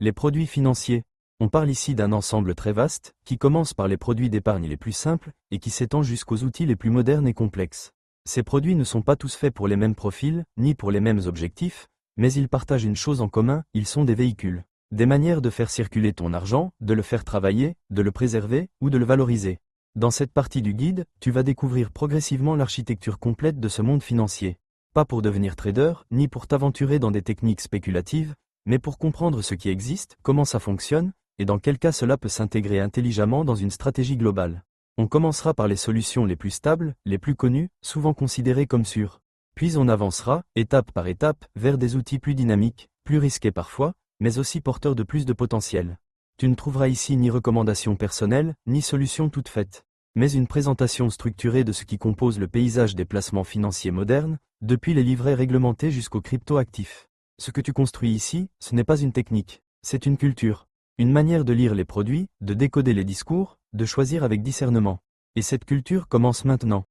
Les produits financiers. On parle ici d'un ensemble très vaste, qui commence par les produits d'épargne les plus simples, et qui s'étend jusqu'aux outils les plus modernes et complexes. Ces produits ne sont pas tous faits pour les mêmes profils, ni pour les mêmes objectifs, mais ils partagent une chose en commun, ils sont des véhicules. Des manières de faire circuler ton argent, de le faire travailler, de le préserver, ou de le valoriser. Dans cette partie du guide, tu vas découvrir progressivement l'architecture complète de ce monde financier. Pas pour devenir trader, ni pour t'aventurer dans des techniques spéculatives, mais pour comprendre ce qui existe, comment ça fonctionne, et dans quel cas cela peut s'intégrer intelligemment dans une stratégie globale. On commencera par les solutions les plus stables, les plus connues, souvent considérées comme sûres. Puis on avancera, étape par étape, vers des outils plus dynamiques, plus risqués parfois, mais aussi porteurs de plus de potentiel. Tu ne trouveras ici ni recommandations personnelles, ni solutions toutes faites, mais une présentation structurée de ce qui compose le paysage des placements financiers modernes, depuis les livrets réglementés jusqu'aux crypto-actifs. Ce que tu construis ici, ce n'est pas une technique, c'est une culture. Une manière de lire les produits, de décoder les discours, de choisir avec discernement. Et cette culture commence maintenant.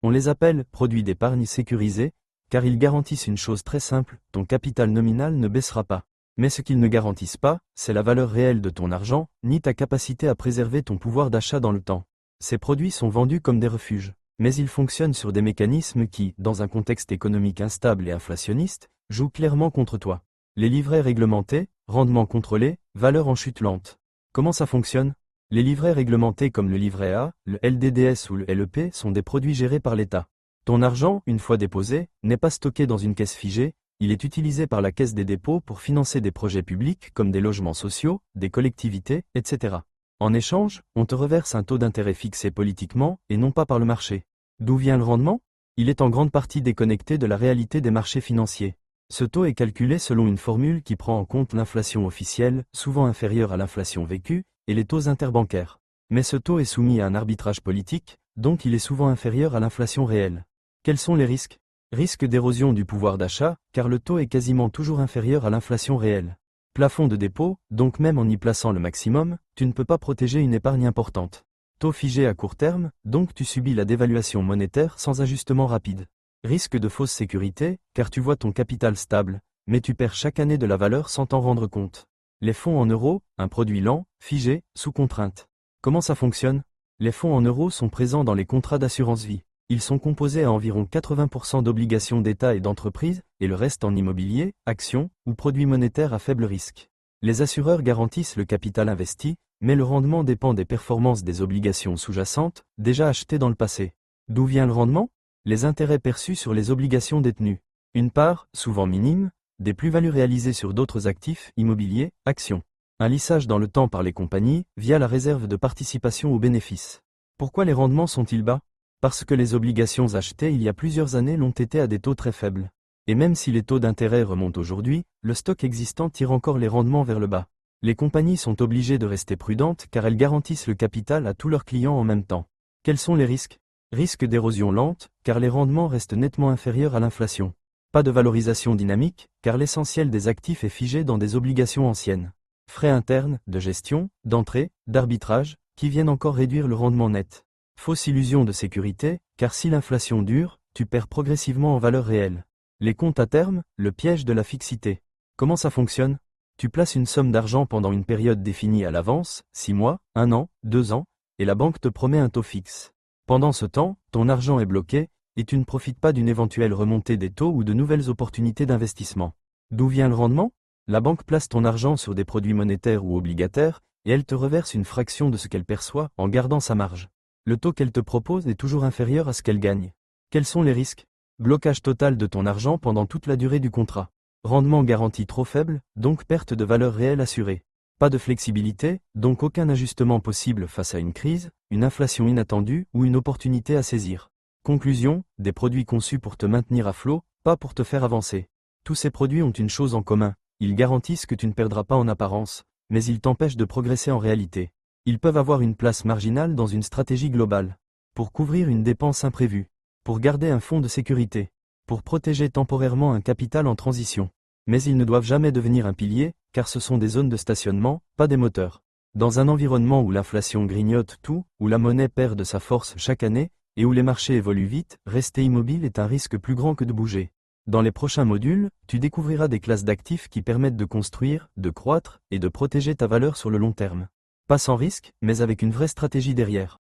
On les appelle produits d'épargne sécurisés, car ils garantissent une chose très simple, ton capital nominal ne baissera pas. Mais ce qu'ils ne garantissent pas, c'est la valeur réelle de ton argent, ni ta capacité à préserver ton pouvoir d'achat dans le temps. Ces produits sont vendus comme des refuges, mais ils fonctionnent sur des mécanismes qui, dans un contexte économique instable et inflationniste, jouent clairement contre toi. Les livrets réglementés, rendement contrôlé, valeur en chute lente. Comment ça fonctionne? Les livrets réglementés comme le livret A, le LDDS ou le LEP sont des produits gérés par l'État. Ton argent, une fois déposé, n'est pas stocké dans une caisse figée, il est utilisé par la Caisse des dépôts pour financer des projets publics comme des logements sociaux, des collectivités, etc. En échange, on te reverse un taux d'intérêt fixé politiquement et non pas par le marché. D'où vient le rendement? Il est en grande partie déconnecté de la réalité des marchés financiers. Ce taux est calculé selon une formule qui prend en compte l'inflation officielle, souvent inférieure à l'inflation vécue, et les taux interbancaires. Mais ce taux est soumis à un arbitrage politique, donc il est souvent inférieur à l'inflation réelle. Quels sont les risques? Risque d'érosion du pouvoir d'achat, car le taux est quasiment toujours inférieur à l'inflation réelle. Plafond de dépôt, donc même en y plaçant le maximum, tu ne peux pas protéger une épargne importante. Taux figé à court terme, donc tu subis la dévaluation monétaire sans ajustement rapide. Risque de fausse sécurité, car tu vois ton capital stable, mais tu perds chaque année de la valeur sans t'en rendre compte. Les fonds en euros, un produit lent, figé, sous contrainte. Comment ça fonctionne? Les fonds en euros sont présents dans les contrats d'assurance vie. Ils sont composés à environ 80% d'obligations d'État et d'entreprises, et le reste en immobilier, actions, ou produits monétaires à faible risque. Les assureurs garantissent le capital investi, mais le rendement dépend des performances des obligations sous-jacentes, déjà achetées dans le passé. D'où vient le rendement? Les intérêts perçus sur les obligations détenues. Une part, souvent minime, des plus-values réalisées sur d'autres actifs, immobiliers, actions. Un lissage dans le temps par les compagnies, via la réserve de participation aux bénéfices. Pourquoi les rendements sont-ils bas? Parce que les obligations achetées il y a plusieurs années l'ont été à des taux très faibles. Et même si les taux d'intérêt remontent aujourd'hui, le stock existant tire encore les rendements vers le bas. Les compagnies sont obligées de rester prudentes car elles garantissent le capital à tous leurs clients en même temps. Quels sont les risques? Risque d'érosion lente, car les rendements restent nettement inférieurs à l'inflation. Pas de valorisation dynamique, car l'essentiel des actifs est figé dans des obligations anciennes. Frais internes, de gestion, d'entrée, d'arbitrage, qui viennent encore réduire le rendement net. Fausse illusion de sécurité, car si l'inflation dure, tu perds progressivement en valeur réelle. Les comptes à terme, le piège de la fixité. Comment ça fonctionne? Tu places une somme d'argent pendant une période définie à l'avance, 6 mois, 1 an, 2 ans, et la banque te promet un taux fixe. Pendant ce temps, ton argent est bloqué, et tu ne profites pas d'une éventuelle remontée des taux ou de nouvelles opportunités d'investissement. D'où vient le rendement? La banque place ton argent sur des produits monétaires ou obligataires, et elle te reverse une fraction de ce qu'elle perçoit en gardant sa marge. Le taux qu'elle te propose est toujours inférieur à ce qu'elle gagne. Quels sont les risques? Blocage total de ton argent pendant toute la durée du contrat. Rendement garanti trop faible, donc perte de valeur réelle assurée. Pas de flexibilité, donc aucun ajustement possible face à une crise, une inflation inattendue ou une opportunité à saisir. Conclusion, des produits conçus pour te maintenir à flot, pas pour te faire avancer. Tous ces produits ont une chose en commun, ils garantissent que tu ne perdras pas en apparence, mais ils t'empêchent de progresser en réalité. Ils peuvent avoir une place marginale dans une stratégie globale. Pour couvrir une dépense imprévue. Pour garder un fonds de sécurité. Pour protéger temporairement un capital en transition. Mais ils ne doivent jamais devenir un pilier, car ce sont des zones de stationnement, pas des moteurs. Dans un environnement où l'inflation grignote tout, où la monnaie perd de sa force chaque année, et où les marchés évoluent vite, rester immobile est un risque plus grand que de bouger. Dans les prochains modules, tu découvriras des classes d'actifs qui permettent de construire, de croître et de protéger ta valeur sur le long terme. Pas sans risque, mais avec une vraie stratégie derrière.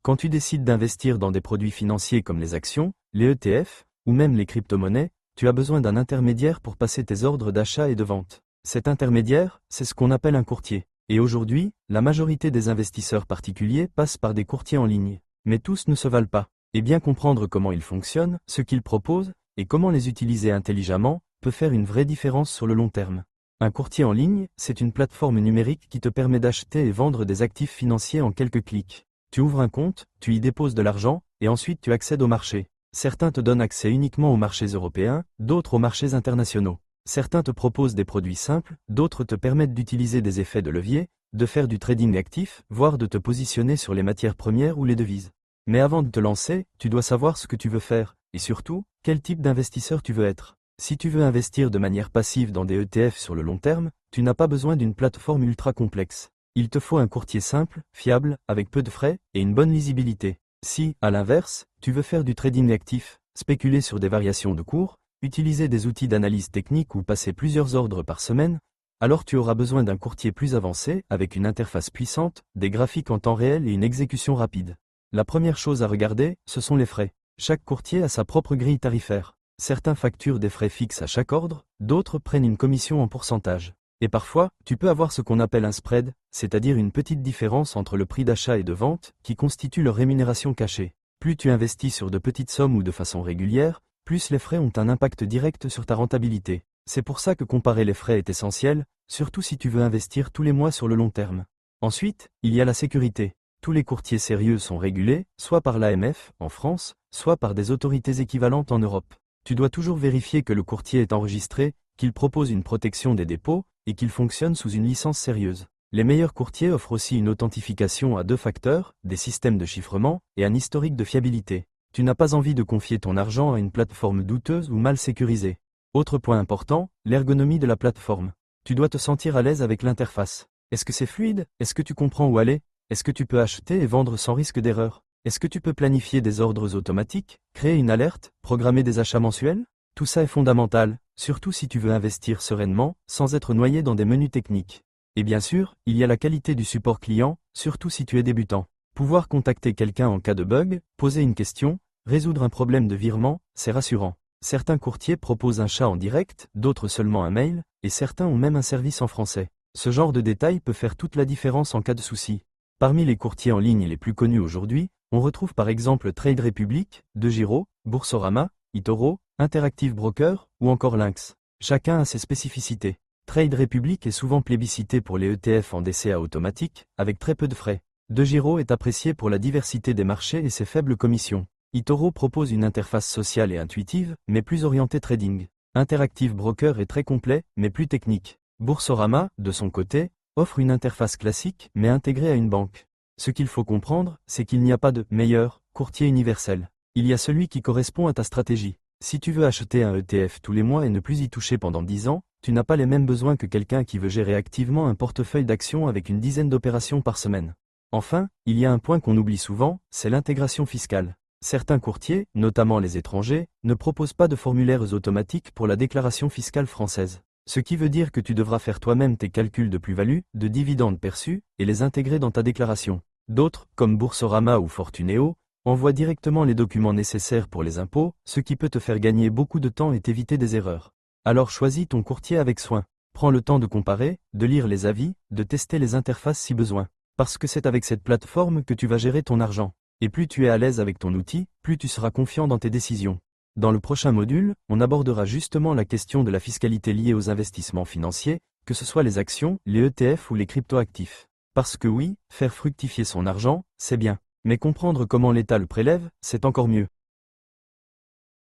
Quand tu décides d'investir dans des produits financiers comme les actions, les ETF, ou même les crypto-monnaies, tu as besoin d'un intermédiaire pour passer tes ordres d'achat et de vente. Cet intermédiaire, c'est ce qu'on appelle un courtier. Et aujourd'hui, la majorité des investisseurs particuliers passent par des courtiers en ligne. Mais tous ne se valent pas. Et bien comprendre comment ils fonctionnent, ce qu'ils proposent, et comment les utiliser intelligemment, peut faire une vraie différence sur le long terme. Un courtier en ligne, c'est une plateforme numérique qui te permet d'acheter et vendre des actifs financiers en quelques clics. Tu ouvres un compte, tu y déposes de l'argent, et ensuite tu accèdes au marché. Certains te donnent accès uniquement aux marchés européens, d'autres aux marchés internationaux. Certains te proposent des produits simples, d'autres te permettent d'utiliser des effets de levier, de faire du trading actif, voire de te positionner sur les matières premières ou les devises. Mais avant de te lancer, tu dois savoir ce que tu veux faire, et surtout, quel type d'investisseur tu veux être. Si tu veux investir de manière passive dans des ETF sur le long terme, tu n'as pas besoin d'une plateforme ultra complexe. Il te faut un courtier simple, fiable, avec peu de frais, et une bonne lisibilité. Si, à l'inverse, tu veux faire du trading actif, spéculer sur des variations de cours, utiliser des outils d'analyse technique ou passer plusieurs ordres par semaine, alors tu auras besoin d'un courtier plus avancé, avec une interface puissante, des graphiques en temps réel et une exécution rapide. La première chose à regarder, ce sont les frais. Chaque courtier a sa propre grille tarifaire. Certains facturent des frais fixes à chaque ordre, d'autres prennent une commission en pourcentage. Et parfois, tu peux avoir ce qu'on appelle un spread, c'est-à-dire une petite différence entre le prix d'achat et de vente, qui constitue leur rémunération cachée. Plus tu investis sur de petites sommes ou de façon régulière, plus les frais ont un impact direct sur ta rentabilité. C'est pour ça que comparer les frais est essentiel, surtout si tu veux investir tous les mois sur le long terme. Ensuite, il y a la sécurité. Tous les courtiers sérieux sont régulés, soit par l'AMF, en France, soit par des autorités équivalentes en Europe. Tu dois toujours vérifier que le courtier est enregistré, qu'il propose une protection des dépôts, et qu'il fonctionne sous une licence sérieuse. Les meilleurs courtiers offrent aussi une authentification à 2 facteurs, des systèmes de chiffrement, et un historique de fiabilité. Tu n'as pas envie de confier ton argent à une plateforme douteuse ou mal sécurisée. Autre point important, l'ergonomie de la plateforme. Tu dois te sentir à l'aise avec l'interface. Est-ce que c'est fluide? Est-ce que tu comprends où aller? Est-ce que tu peux acheter et vendre sans risque d'erreur? Est-ce que tu peux planifier des ordres automatiques, créer une alerte, programmer des achats mensuels? Tout ça est fondamental, surtout si tu veux investir sereinement, sans être noyé dans des menus techniques. Et bien sûr, il y a la qualité du support client, surtout si tu es débutant. Pouvoir contacter quelqu'un en cas de bug, poser une question, résoudre un problème de virement, c'est rassurant. Certains courtiers proposent un chat en direct, d'autres seulement un mail, et certains ont même un service en français. Ce genre de détail peut faire toute la différence en cas de souci. Parmi les courtiers en ligne les plus connus aujourd'hui, on retrouve par exemple Trade Republic, DeGiro, Boursorama, eToro, Interactive Broker ou encore Lynx. Chacun a ses spécificités. Trade Republic est souvent plébiscité pour les ETF en DCA automatique, avec très peu de frais. DeGiro est apprécié pour la diversité des marchés et ses faibles commissions. eToro propose une interface sociale et intuitive, mais plus orientée trading. Interactive Broker est très complet, mais plus technique. Boursorama, de son côté, offre une interface classique, mais intégrée à une banque. Ce qu'il faut comprendre, c'est qu'il n'y a pas de « meilleur » courtier universel. Il y a celui qui correspond à ta stratégie. Si tu veux acheter un ETF tous les mois et ne plus y toucher pendant 10 ans, tu n'as pas les mêmes besoins que quelqu'un qui veut gérer activement un portefeuille d'actions avec une dizaine d'opérations par semaine. Enfin, il y a un point qu'on oublie souvent, c'est l'intégration fiscale. Certains courtiers, notamment les étrangers, ne proposent pas de formulaires automatiques pour la déclaration fiscale française. Ce qui veut dire que tu devras faire toi-même tes calculs de plus-value, de dividendes perçus, et les intégrer dans ta déclaration. D'autres, comme Boursorama ou Fortuneo, envoient directement les documents nécessaires pour les impôts, ce qui peut te faire gagner beaucoup de temps et t'éviter des erreurs. Alors choisis ton courtier avec soin. Prends le temps de comparer, de lire les avis, de tester les interfaces si besoin. Parce que c'est avec cette plateforme que tu vas gérer ton argent. Et plus tu es à l'aise avec ton outil, plus tu seras confiant dans tes décisions. Dans le prochain module, on abordera justement la question de la fiscalité liée aux investissements financiers, que ce soit les actions, les ETF ou les cryptoactifs. Parce que oui, faire fructifier son argent, c'est bien. Mais comprendre comment l'État le prélève, c'est encore mieux.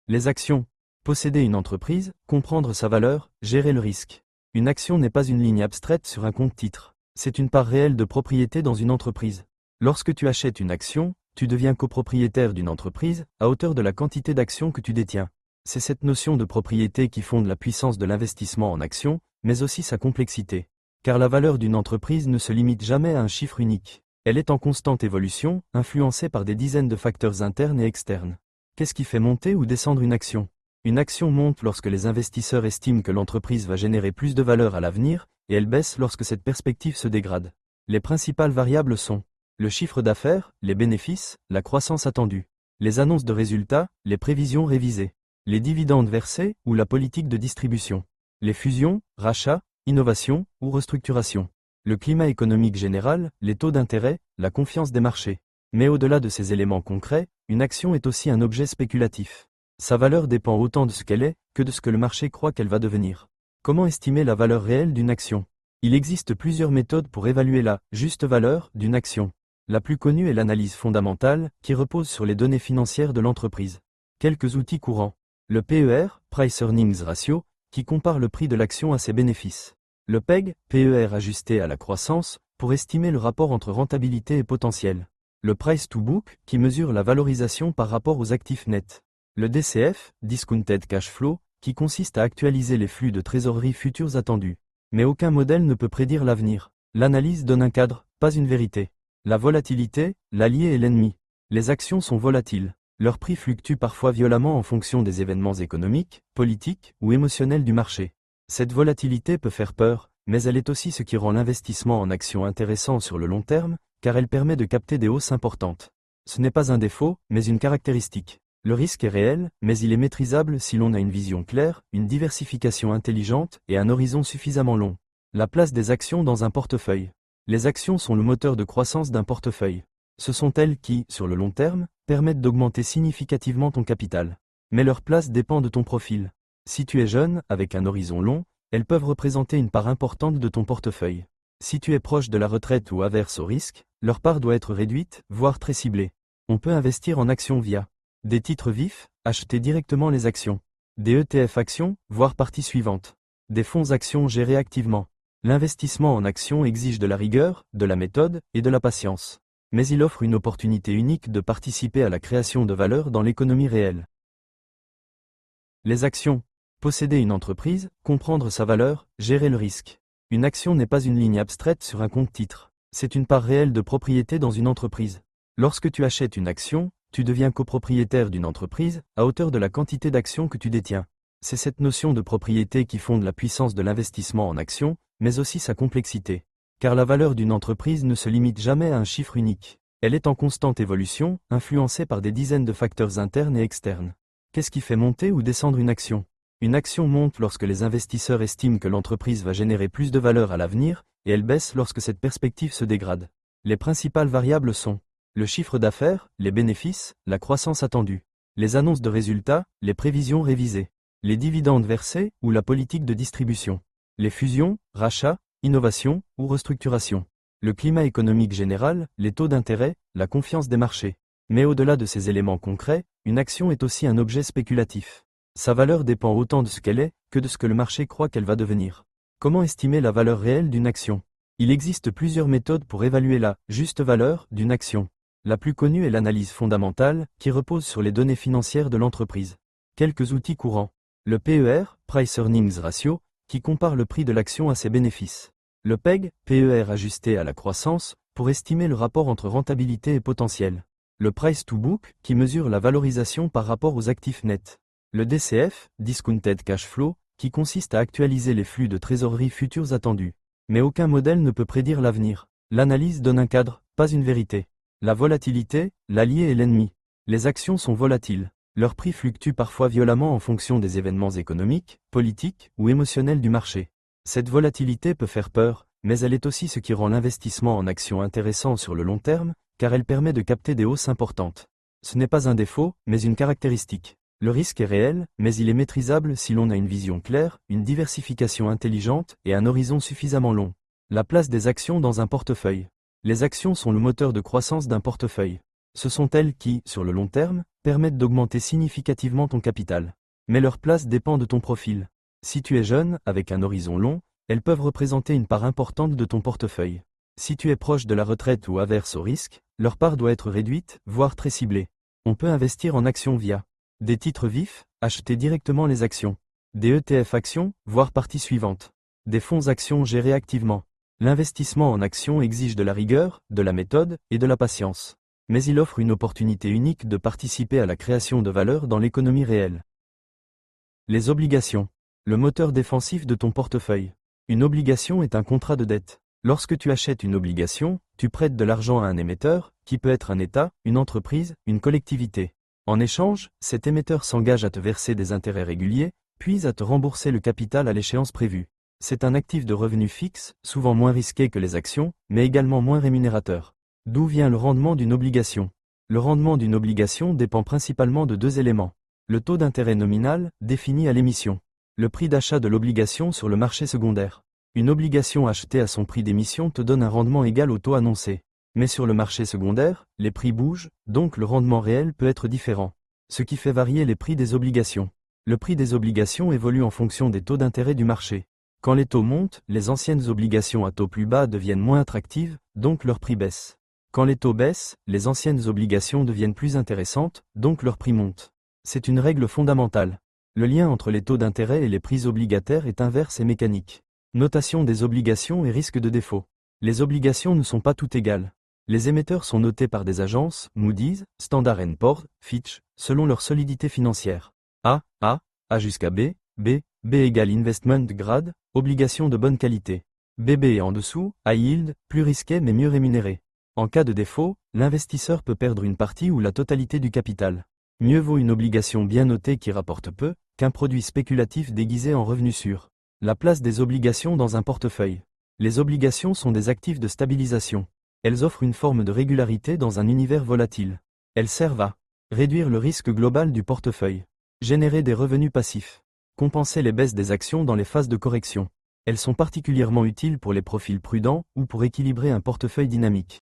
Les actions. Posséder une entreprise, comprendre sa valeur, gérer le risque. Une action n'est pas une ligne abstraite sur un compte titre. C'est une part réelle de propriété dans une entreprise. Lorsque tu achètes une action, tu deviens copropriétaire d'une entreprise, à hauteur de la quantité d'actions que tu détiens. C'est cette notion de propriété qui fonde la puissance de l'investissement en actions, mais aussi sa complexité. Car la valeur d'une entreprise ne se limite jamais à un chiffre unique. Elle est en constante évolution, influencée par des dizaines de facteurs internes et externes. Qu'est-ce qui fait monter ou descendre une action? Une action monte lorsque les investisseurs estiment que l'entreprise va générer plus de valeur à l'avenir, et elle baisse lorsque cette perspective se dégrade. Les principales variables sont le chiffre d'affaires, les bénéfices, la croissance attendue, les annonces de résultats, les prévisions révisées, les dividendes versés ou la politique de distribution, les fusions, rachats, innovations ou restructurations, le climat économique général, les taux d'intérêt, la confiance des marchés. Mais au-delà de ces éléments concrets, une action est aussi un objet spéculatif. Sa valeur dépend autant de ce qu'elle est que de ce que le marché croit qu'elle va devenir. Comment estimer la valeur réelle d'une action? Il existe plusieurs méthodes pour évaluer la juste valeur d'une action. La plus connue est l'analyse fondamentale, qui repose sur les données financières de l'entreprise. Quelques outils courants. Le PER, Price Earnings Ratio, qui compare le prix de l'action à ses bénéfices. Le PEG, PER ajusté à la croissance, pour estimer le rapport entre rentabilité et potentiel. Le Price to Book, qui mesure la valorisation par rapport aux actifs nets. Le DCF, Discounted Cash Flow, qui consiste à actualiser les flux de trésorerie futurs attendus. Mais aucun modèle ne peut prédire l'avenir. L'analyse donne un cadre, pas une vérité. La volatilité, l'allié et l'ennemi. Les actions sont volatiles. Leur prix fluctue parfois violemment en fonction des événements économiques, politiques ou émotionnels du marché. Cette volatilité peut faire peur, mais elle est aussi ce qui rend l'investissement en actions intéressant sur le long terme, car elle permet de capter des hausses importantes. Ce n'est pas un défaut, mais une caractéristique. Le risque est réel, mais il est maîtrisable si l'on a une vision claire, une diversification intelligente et un horizon suffisamment long. La place des actions dans un portefeuille. Les actions sont le moteur de croissance d'un portefeuille. Ce sont elles qui, sur le long terme, permettent d'augmenter significativement ton capital. Mais leur place dépend de ton profil. Si tu es jeune, avec un horizon long, elles peuvent représenter une part importante de ton portefeuille. Si tu es proche de la retraite ou averse au risque, leur part doit être réduite, voire très ciblée. On peut investir en actions via des titres vifs, acheter directement les actions, des ETF actions, voire partie suivante, des fonds actions gérés activement. L'investissement en actions exige de la rigueur, de la méthode et de la patience. Mais il offre une opportunité unique de participer à la création de valeur dans l'économie réelle. Les actions. Posséder une entreprise, comprendre sa valeur, gérer le risque. Une action n'est pas une ligne abstraite sur un compte-titre. C'est une part réelle de propriété dans une entreprise. Lorsque tu achètes une action, tu deviens copropriétaire d'une entreprise, à hauteur de la quantité d'actions que tu détiens. C'est cette notion de propriété qui fonde la puissance de l'investissement en actions, mais aussi sa complexité. Car la valeur d'une entreprise ne se limite jamais à un chiffre unique. Elle est en constante évolution, influencée par des dizaines de facteurs internes et externes. Qu'est-ce qui fait monter ou descendre une action? Une action monte lorsque les investisseurs estiment que l'entreprise va générer plus de valeur à l'avenir, et elle baisse lorsque cette perspective se dégrade. Les principales variables sont le chiffre d'affaires, les bénéfices, la croissance attendue, les annonces de résultats, les prévisions révisées, les dividendes versés ou la politique de distribution, les fusions, rachats, innovations ou restructurations, le climat économique général, les taux d'intérêt, la confiance des marchés. Mais au-delà de ces éléments concrets, une action est aussi un objet spéculatif. Sa valeur dépend autant de ce qu'elle est que de ce que le marché croit qu'elle va devenir. Comment estimer la valeur réelle d'une action? Il existe plusieurs méthodes pour évaluer la juste valeur d'une action. La plus connue est l'analyse fondamentale, qui repose sur les données financières de l'entreprise. Quelques outils courants. Le PER, Price Earnings Ratio, qui compare le prix de l'action à ses bénéfices. Le PEG, PER ajusté à la croissance, pour estimer le rapport entre rentabilité et potentiel. Le Price to Book, qui mesure la valorisation par rapport aux actifs nets. Le DCF, Discounted Cash Flow, qui consiste à actualiser les flux de trésorerie futurs attendus. Mais aucun modèle ne peut prédire l'avenir. L'analyse donne un cadre, pas une vérité. La volatilité, l'allié et l'ennemi. Les actions sont volatiles. Leur prix fluctue parfois violemment en fonction des événements économiques, politiques ou émotionnels du marché. Cette volatilité peut faire peur, mais elle est aussi ce qui rend l'investissement en actions intéressant sur le long terme, car elle permet de capter des hausses importantes. Ce n'est pas un défaut, mais une caractéristique. Le risque est réel, mais il est maîtrisable si l'on a une vision claire, une diversification intelligente et un horizon suffisamment long. La place des actions dans un portefeuille. Les actions sont le moteur de croissance d'un portefeuille. Ce sont elles qui, sur le long terme, permettent d'augmenter significativement ton capital. Mais leur place dépend de ton profil. Si tu es jeune, avec un horizon long, elles peuvent représenter une part importante de ton portefeuille. Si tu es proche de la retraite ou averse au risque, leur part doit être réduite, voire très ciblée. On peut investir en actions via des titres vifs, acheter directement les actions, des ETF actions, voire partie suivante, des fonds actions gérés activement. L'investissement en actions exige de la rigueur, de la méthode et de la patience. mais il offre une opportunité unique de participer à la création de valeur dans l'économie réelle. Les obligations. Le moteur défensif de ton portefeuille. Une obligation est un contrat de dette. Lorsque tu achètes une obligation, tu prêtes de l'argent à un émetteur, qui peut être un État, une entreprise, une collectivité. En échange, cet émetteur s'engage à te verser des intérêts réguliers, puis à te rembourser le capital à l'échéance prévue. C'est un actif de revenu fixe, souvent moins risqué que les actions, mais également moins rémunérateur. D'où vient le rendement d'une obligation? Le rendement d'une obligation dépend principalement de deux éléments. Le taux d'intérêt nominal, défini à l'émission. Le prix d'achat de l'obligation sur le marché secondaire. Une obligation achetée à son prix d'émission te donne un rendement égal au taux annoncé. Mais sur le marché secondaire, les prix bougent, donc le rendement réel peut être différent. Ce qui fait varier les prix des obligations. Le prix des obligations évolue en fonction des taux d'intérêt du marché. Quand les taux montent, les anciennes obligations à taux plus bas deviennent moins attractives, donc leur prix baisse. Quand les taux baissent, les anciennes obligations deviennent plus intéressantes, donc leur prix monte. C'est une règle fondamentale. Le lien entre les taux d'intérêt et les prix obligataires est inverse et mécanique. Notation des obligations et risque de défaut. Les obligations ne sont pas toutes égales. Les émetteurs sont notés par des agences, Moody's, Standard & Poor's, Fitch, selon leur solidité financière. A jusqu'à B égale investment grade, obligation de bonne qualité. BB est en dessous, high yield, plus risqué mais mieux rémunéré. En cas de défaut, l'investisseur peut perdre une partie ou la totalité du capital. Mieux vaut une obligation bien notée qui rapporte peu, qu'un produit spéculatif déguisé en revenu sûr. La place des obligations dans un portefeuille. Les obligations sont des actifs de stabilisation. Elles offrent une forme de régularité dans un univers volatile. Elles servent à réduire le risque global du portefeuille, générer des revenus passifs, compenser les baisses des actions dans les phases de correction. Elles sont particulièrement utiles pour les profils prudents ou pour équilibrer un portefeuille dynamique.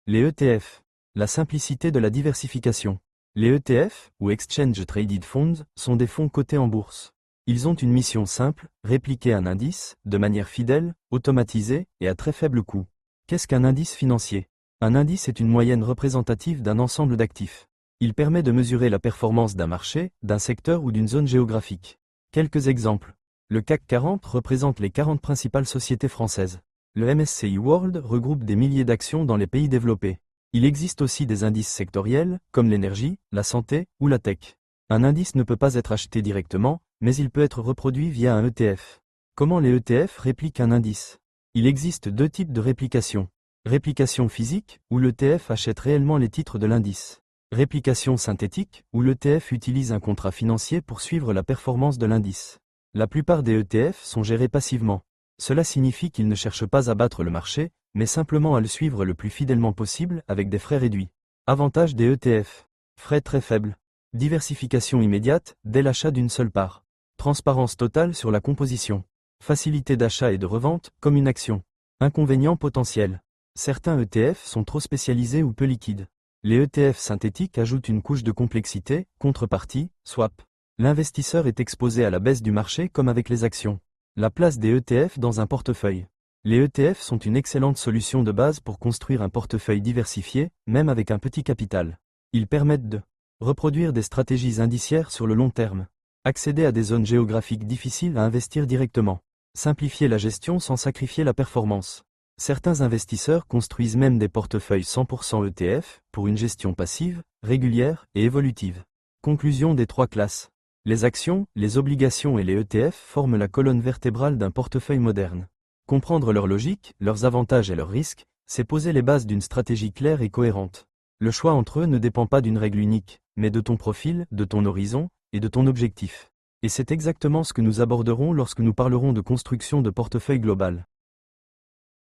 Les ETF. La simplicité de la diversification. Les ETF, ou Exchange Traded Funds, sont des fonds cotés en bourse. Ils ont une mission simple, répliquer un indice, de manière fidèle, automatisée et à très faible coût. Qu'est-ce qu'un indice financier? Un indice est une moyenne représentative d'un ensemble d'actifs. Il permet de mesurer la performance d'un marché, d'un secteur ou d'une zone géographique. Quelques exemples. Le CAC 40 représente les 40 principales sociétés françaises. Le MSCI World regroupe des milliers d'actions dans les pays développés. Il existe aussi des indices sectoriels, comme l'énergie, la santé ou la tech. Un indice ne peut pas être acheté directement, mais il peut être reproduit via un ETF. Comment les ETF répliquent un indice? Il existe deux types de réplication. Réplication physique, où l'ETF achète réellement les titres de l'indice. Réplication synthétique, où l'ETF utilise un contrat financier pour suivre la performance de l'indice. La plupart des ETF sont gérés passivement. Cela signifie qu'ils ne cherchent pas à battre le marché, mais simplement à le suivre le plus fidèlement possible avec des frais réduits. Avantage des ETF. Frais très faibles. Diversification immédiate, dès l'achat d'une seule part. Transparence totale sur la composition. Facilité d'achat et de revente, comme une action. Inconvénients potentiels. Certains ETF sont trop spécialisés ou peu liquides. Les ETF synthétiques ajoutent une couche de complexité, contrepartie, swap. L'investisseur est exposé à la baisse du marché comme avec les actions. La place des ETF dans un portefeuille. Les ETF sont une excellente solution de base pour construire un portefeuille diversifié, même avec un petit capital. Ils permettent de reproduire des stratégies indiciaires sur le long terme. Accéder à des zones géographiques difficiles à investir directement. Simplifier la gestion sans sacrifier la performance. Certains investisseurs construisent même des portefeuilles 100% ETF, pour une gestion passive, régulière et évolutive. Conclusion des trois classes. Les actions, les obligations et les ETF forment la colonne vertébrale d'un portefeuille moderne. Comprendre leur logique, leurs avantages et leurs risques, c'est poser les bases d'une stratégie claire et cohérente. Le choix entre eux ne dépend pas d'une règle unique, mais de ton profil, de ton horizon, et de ton objectif. Et c'est exactement ce que nous aborderons lorsque nous parlerons de construction de portefeuille global.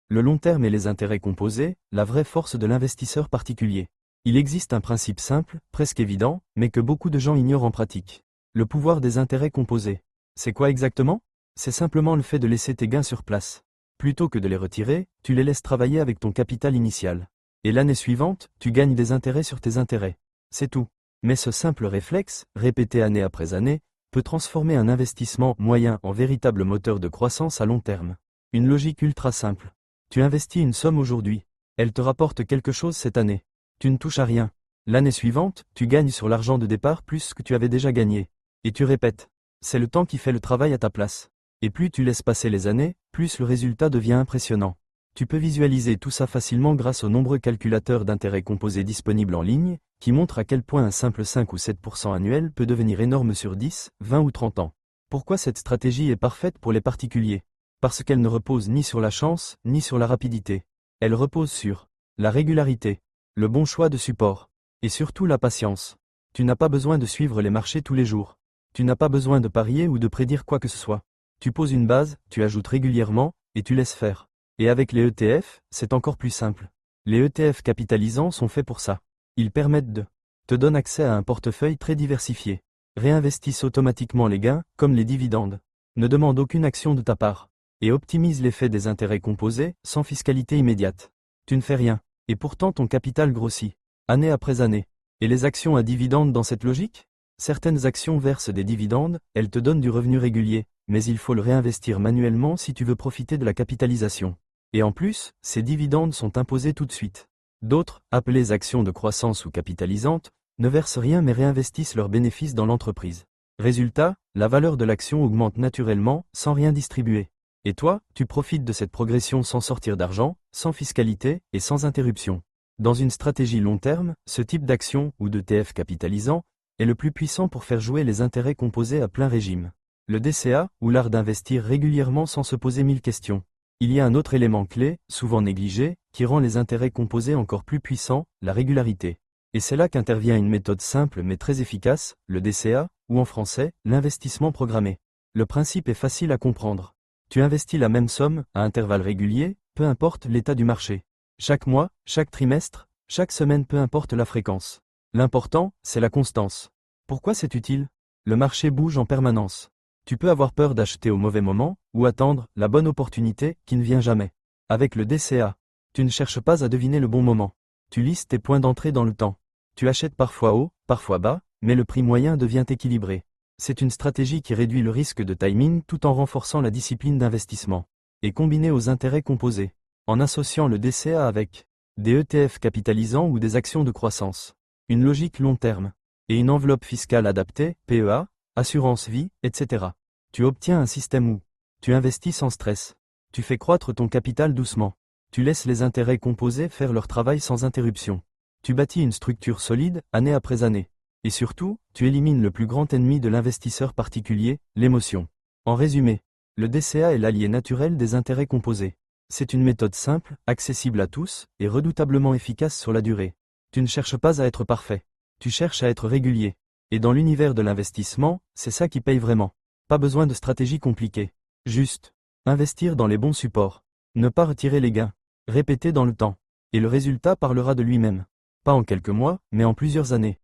Le long terme et les intérêts composés, la vraie force de l'investisseur particulier. Il existe un principe simple, presque évident, mais que beaucoup de gens ignorent en pratique. Le pouvoir des intérêts composés. C'est quoi exactement? C'est simplement le fait de laisser tes gains sur place. Plutôt que de les retirer, tu les laisses travailler avec ton capital initial. Et l'année suivante, tu gagnes des intérêts sur tes intérêts. C'est tout. Mais ce simple réflexe, répété année après année, peut transformer un investissement moyen en véritable moteur de croissance à long terme. Une logique ultra simple. Tu investis une somme aujourd'hui. Elle te rapporte quelque chose cette année. Tu ne touches à rien. L'année suivante, tu gagnes sur l'argent de départ plus que tu avais déjà gagné. Et tu répètes. C'est le temps qui fait le travail à ta place. Et plus tu laisses passer les années, plus le résultat devient impressionnant. Tu peux visualiser tout ça facilement grâce aux nombreux calculateurs d'intérêts composés disponibles en ligne, qui montrent à quel point un simple 5 ou 7% annuel peut devenir énorme sur 10, 20 ou 30 ans. Pourquoi cette stratégie est parfaite pour les particuliers? Parce qu'elle ne repose ni sur la chance, ni sur la rapidité. Elle repose sur la régularité, le bon choix de support, et surtout la patience. Tu n'as pas besoin de suivre les marchés tous les jours. Tu n'as pas besoin de parier ou de prédire quoi que ce soit. Tu poses une base, tu ajoutes régulièrement, et tu laisses faire. Et avec les ETF, c'est encore plus simple. Les ETF capitalisants sont faits pour ça. Ils permettent de te donner accès à un portefeuille très diversifié. Réinvestissent automatiquement les gains, comme les dividendes. Ne demandent aucune action de ta part. Et optimisent l'effet des intérêts composés, sans fiscalité immédiate. Tu ne fais rien. Et pourtant ton capital grossit. Année après année. Et les actions à dividendes dans cette logique? Certaines actions versent des dividendes, elles te donnent du revenu régulier, mais il faut le réinvestir manuellement si tu veux profiter de la capitalisation. Et en plus, ces dividendes sont imposés tout de suite. D'autres, appelées actions de croissance ou capitalisantes, ne versent rien mais réinvestissent leurs bénéfices dans l'entreprise. Résultat, la valeur de l'action augmente naturellement, sans rien distribuer. Et toi, tu profites de cette progression sans sortir d'argent, sans fiscalité et sans interruption. Dans une stratégie long terme, ce type d'action ou d'ETF capitalisant est le plus puissant pour faire jouer les intérêts composés à plein régime. Le DCA, ou l'art d'investir régulièrement sans se poser 1000 questions. Il y a un autre élément clé, souvent négligé, qui rend les intérêts composés encore plus puissants, la régularité. Et c'est là qu'intervient une méthode simple mais très efficace, le DCA, ou en français, l'investissement programmé. Le principe est facile à comprendre. Tu investis la même somme, à intervalles réguliers, peu importe l'état du marché. Chaque mois, chaque trimestre, chaque semaine, peu importe la fréquence. L'important, c'est la constance. Pourquoi c'est utile? Le marché bouge en permanence. Tu peux avoir peur d'acheter au mauvais moment, ou attendre la bonne opportunité qui ne vient jamais. Avec le DCA, tu ne cherches pas à deviner le bon moment. Tu listes tes points d'entrée dans le temps. Tu achètes parfois haut, parfois bas, mais le prix moyen devient équilibré. C'est une stratégie qui réduit le risque de timing tout en renforçant la discipline d'investissement. Et combinée aux intérêts composés, en associant le DCA avec des ETF capitalisants ou des actions de croissance. Une logique long terme. Et une enveloppe fiscale adaptée, PEA, assurance vie, etc. Tu obtiens un système où tu investis sans stress. Tu fais croître ton capital doucement. Tu laisses les intérêts composés faire leur travail sans interruption. Tu bâtis une structure solide, année après année. Et surtout, tu élimines le plus grand ennemi de l'investisseur particulier, l'émotion. En résumé, le DCA est l'allié naturel des intérêts composés. C'est une méthode simple, accessible à tous, et redoutablement efficace sur la durée. Tu ne cherches pas à être parfait. Tu cherches à être régulier. Et dans l'univers de l'investissement, c'est ça qui paye vraiment. Pas besoin de stratégie compliquée. Juste investir dans les bons supports. Ne pas retirer les gains. Répéter dans le temps. Et le résultat parlera de lui-même. Pas en quelques mois, mais en plusieurs années.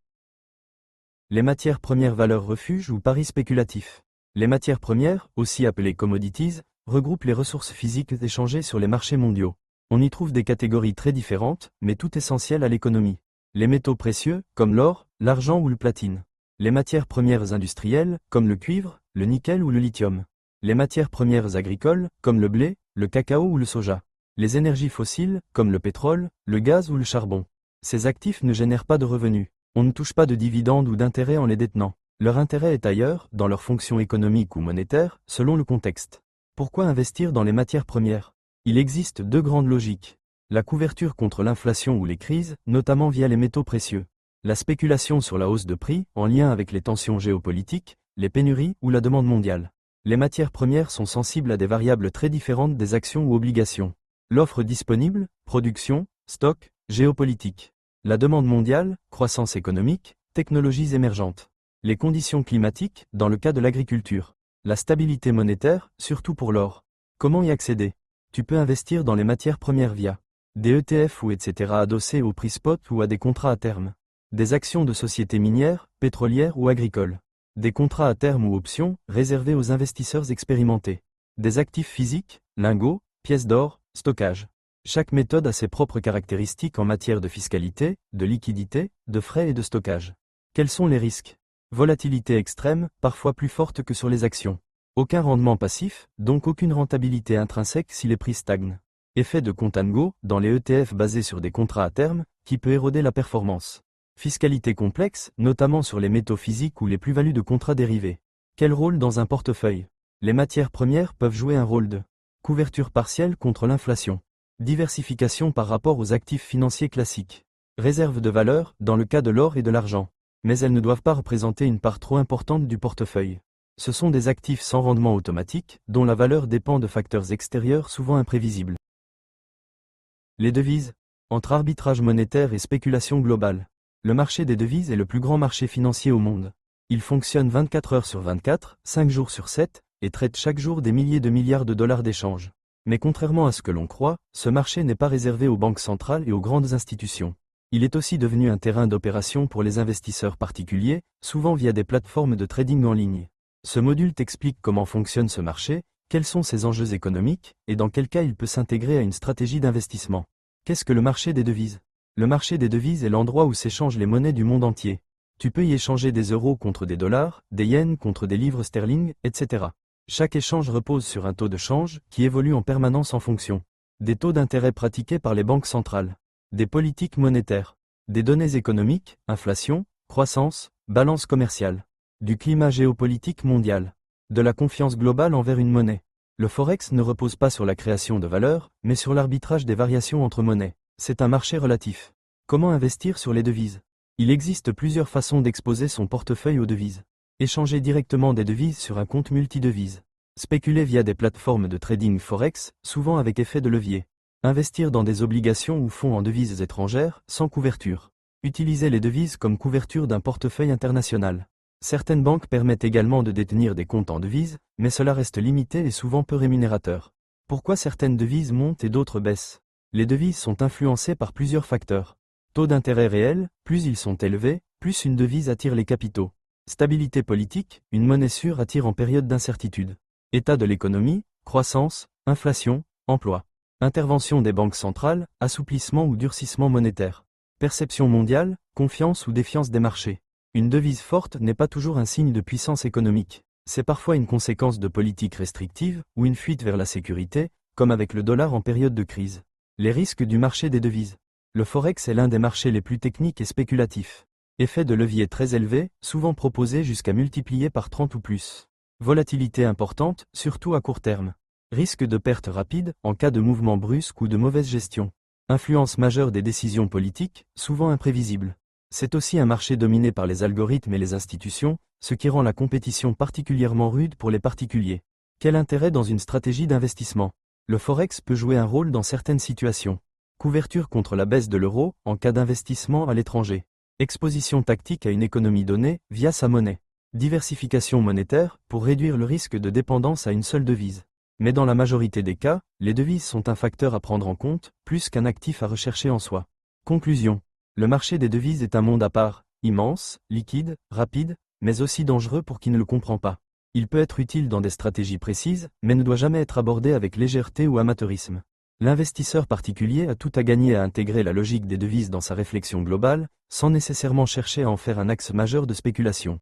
Les matières premières valeurs refuge ou paris spéculatifs. Les matières premières, aussi appelées commodities, regroupent les ressources physiques échangées sur les marchés mondiaux. On y trouve des catégories très différentes, mais toutes essentielles à l'économie. Les métaux précieux, comme l'or, l'argent ou le platine. Les matières premières industrielles, comme le cuivre, le nickel ou le lithium. Les matières premières agricoles, comme le blé, le cacao ou le soja. Les énergies fossiles, comme le pétrole, le gaz ou le charbon. Ces actifs ne génèrent pas de revenus. On ne touche pas de dividendes ou d'intérêts en les détenant. Leur intérêt est ailleurs, dans leur fonction économique ou monétaire, selon le contexte. Pourquoi investir dans les matières premières? Il existe deux grandes logiques. La couverture contre l'inflation ou les crises, notamment via les métaux précieux. La spéculation sur la hausse de prix, en lien avec les tensions géopolitiques, les pénuries ou la demande mondiale. Les matières premières sont sensibles à des variables très différentes des actions ou obligations. L'offre disponible, production, stock, géopolitique. La demande mondiale, croissance économique, technologies émergentes. Les conditions climatiques, dans le cas de l'agriculture. La stabilité monétaire, surtout pour l'or. Comment y accéder? Tu peux investir dans les matières premières via des ETF ou etc. adossés au prix spot ou à des contrats à terme. Des actions de sociétés minières, pétrolières ou agricoles. Des contrats à terme ou options, réservés aux investisseurs expérimentés. Des actifs physiques, lingots, pièces d'or, stockage. Chaque méthode a ses propres caractéristiques en matière de fiscalité, de liquidité, de frais et de stockage. Quels sont les risques? Volatilité extrême, parfois plus forte que sur les actions. Aucun rendement passif, donc aucune rentabilité intrinsèque si les prix stagnent. Effet de contango, dans les ETF basés sur des contrats à terme, qui peut éroder la performance. Fiscalité complexe, notamment sur les métaux physiques ou les plus-values de contrats dérivés. Quel rôle dans un portefeuille? Les matières premières peuvent jouer un rôle de couverture partielle contre l'inflation. Diversification par rapport aux actifs financiers classiques. Réserve de valeur, dans le cas de l'or et de l'argent. Mais elles ne doivent pas représenter une part trop importante du portefeuille. Ce sont des actifs sans rendement automatique, dont la valeur dépend de facteurs extérieurs souvent imprévisibles. Les devises. Entre arbitrage monétaire et spéculation globale. Le marché des devises est le plus grand marché financier au monde. Il fonctionne 24 heures sur 24, 5 jours sur 7, et traite chaque jour des milliers de milliards de dollars d'échanges. Mais contrairement à ce que l'on croit, ce marché n'est pas réservé aux banques centrales et aux grandes institutions. Il est aussi devenu un terrain d'opération pour les investisseurs particuliers, souvent via des plateformes de trading en ligne. Ce module t'explique comment fonctionne ce marché, quels sont ses enjeux économiques, et dans quel cas il peut s'intégrer à une stratégie d'investissement. Qu'est-ce que le marché des devises? Le marché des devises est l'endroit où s'échangent les monnaies du monde entier. Tu peux y échanger des euros contre des dollars, des yens contre des livres sterling, etc. Chaque échange repose sur un taux de change qui évolue en permanence en fonction des taux d'intérêt pratiqués par les banques centrales, des politiques monétaires, des données économiques, inflation, croissance, balance commerciale, du climat géopolitique mondial, de la confiance globale envers une monnaie. Le forex ne repose pas sur la création de valeur, mais sur l'arbitrage des variations entre monnaies. C'est un marché relatif. Comment investir sur les devises? Il existe plusieurs façons d'exposer son portefeuille aux devises. Échanger directement des devises sur un compte multidevises. Spéculer via des plateformes de trading forex, souvent avec effet de levier. Investir dans des obligations ou fonds en devises étrangères, sans couverture. Utiliser les devises comme couverture d'un portefeuille international. Certaines banques permettent également de détenir des comptes en devises, mais cela reste limité et souvent peu rémunérateur. Pourquoi certaines devises montent et d'autres baissent? Les devises sont influencées par plusieurs facteurs. Taux d'intérêt réel, plus ils sont élevés, plus une devise attire les capitaux. Stabilité politique, une monnaie sûre attire en période d'incertitude. État de l'économie, croissance, inflation, emploi. Intervention des banques centrales, assouplissement ou durcissement monétaire. Perception mondiale, confiance ou défiance des marchés. Une devise forte n'est pas toujours un signe de puissance économique. C'est parfois une conséquence de politiques restrictives ou une fuite vers la sécurité, comme avec le dollar en période de crise. Les risques du marché des devises. Le forex est l'un des marchés les plus techniques et spéculatifs. Effet de levier très élevé, souvent proposé jusqu'à multiplier par 30 ou plus. Volatilité importante, surtout à court terme. Risque de perte rapide, en cas de mouvement brusque ou de mauvaise gestion. Influence majeure des décisions politiques, souvent imprévisibles. C'est aussi un marché dominé par les algorithmes et les institutions, ce qui rend la compétition particulièrement rude pour les particuliers. Quel intérêt dans une stratégie d'investissement? Le forex peut jouer un rôle dans certaines situations. Couverture contre la baisse de l'euro, en cas d'investissement à l'étranger. Exposition tactique à une économie donnée, via sa monnaie. Diversification monétaire, pour réduire le risque de dépendance à une seule devise. Mais dans la majorité des cas, les devises sont un facteur à prendre en compte, plus qu'un actif à rechercher en soi. Conclusion. Le marché des devises est un monde à part, immense, liquide, rapide, mais aussi dangereux pour qui ne le comprend pas. Il peut être utile dans des stratégies précises, mais ne doit jamais être abordé avec légèreté ou amateurisme. L'investisseur particulier a tout à gagner à intégrer la logique des devises dans sa réflexion globale, sans nécessairement chercher à en faire un axe majeur de spéculation.